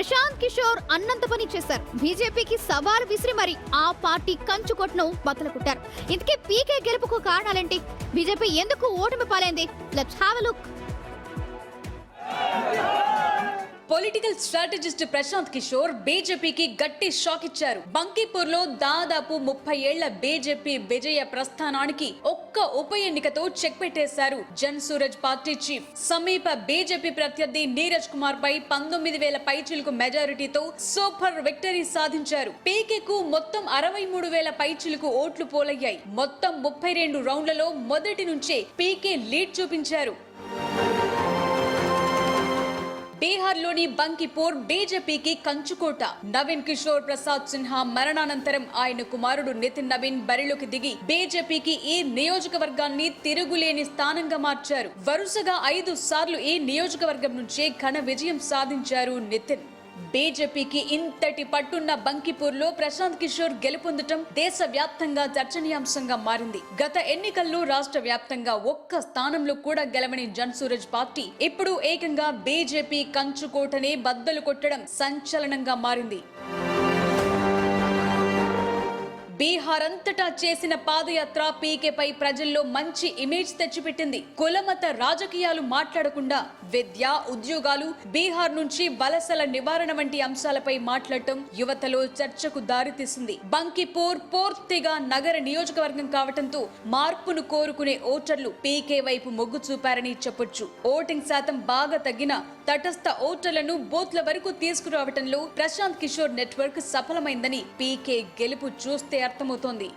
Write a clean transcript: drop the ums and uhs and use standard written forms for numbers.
ప్రశాంత్ కిషోర్ అన్నంత పని చేశారు. బీజేపీకి సవాల్ విసిరి మరి ఆ పార్టీ కంచుకొట్టను బద్దలుకొట్టారు. ఇంతకీ పీకే గెలుపుకు కారణాలేంటి? బీజేపీ ఎందుకు ఓటమి పాలైంది? Let's have a look. Political strategist Prashant Kishor బీజేపీకి గట్టి షాక్ ఇచ్చారు. బంకీపూర్ లో దాదాపు 30 ఏళ్ల బీజేపీ విజయ ప్రస్థానానికి ఒక్క ఉప ఎన్నికతో చెక్ పెట్టేశారు జన్ సూరజ్ పార్టీ చీఫ్. సమీప బీజేపీ ప్రత్యర్థి నీరజ్ కుమార్ పై 19,000 పైచిలుకు మెజారిటీతో సూపర్ విక్టరీ సాధించారు. పీకేకు మొత్తం 63,000 పైచిలుకు ఓట్లు పోలయ్యాయి. మొత్తం 32 రౌండ్లలో మొదటి నుంచే పీకే లీడ్ చూపించారు. బీహార్లోని బంకిపూర్ బీజేపీకి కంచుకోట. నవీన్ కిషోర్ ప్రసాద్ సిన్హా మరణానంతరం ఆయన కుమారుడు నితిన్ నవీన్ బరిలోకి దిగి బీజేపీకి ఈ నియోజకవర్గాన్ని తిరుగులేని స్థానంగా మార్చారు. వరుసగా 5 సార్లు ఈ నియోజకవర్గం నుంచే ఘన విజయం సాధించారు నితిన్. బీజేపీకి ఇంతటి పట్టున్న బంకిపూర్ లో ప్రశాంత్ కిషోర్ గెలుపొందటం దేశవ్యాప్తంగా చర్చనీయాంశంగా మారింది. గత ఎన్నికల్లో రాష్ట్ర వ్యాప్తంగా ఒక్క స్థానంలో కూడా గెలవని జన్ సూరజ్ పార్టీ ఇప్పుడు ఏకంగా బీజేపీ కంచుకోటనే బద్దలు కొట్టడం సంచలనంగా మారింది. బీహార్ అంతటా చేసిన పాదయాత్ర పీకేపై ప్రజల్లో మంచి ఇమేజ్ తెచ్చిపెట్టింది. కులమత రాజకీయాలు మాట్లాడకుండా విద్య, ఉద్యోగాలు, బీహార్ నుంచి వలసల నివారణ వంటి అంశాలపై మాట్లాడటం యువతలో చర్చకు దారితీసింది. బంకిపూర్ పూర్తిగా నగర నియోజకవర్గం కావటంతో మార్పును కోరుకునే ఓటర్లు పీకే వైపు మొగ్గు చూపారని చెప్పొచ్చు. ఓటింగ్ శాతం బాగా తగ్గిన తటస్థ ఓటర్లను బూత్ల వరకు తీసుకురావటంలో ప్రశాంత్ కిషోర్ నెట్వర్క్ సఫలమైందని పీకే గెలుపు చూస్తే అర్థమవుతోంది.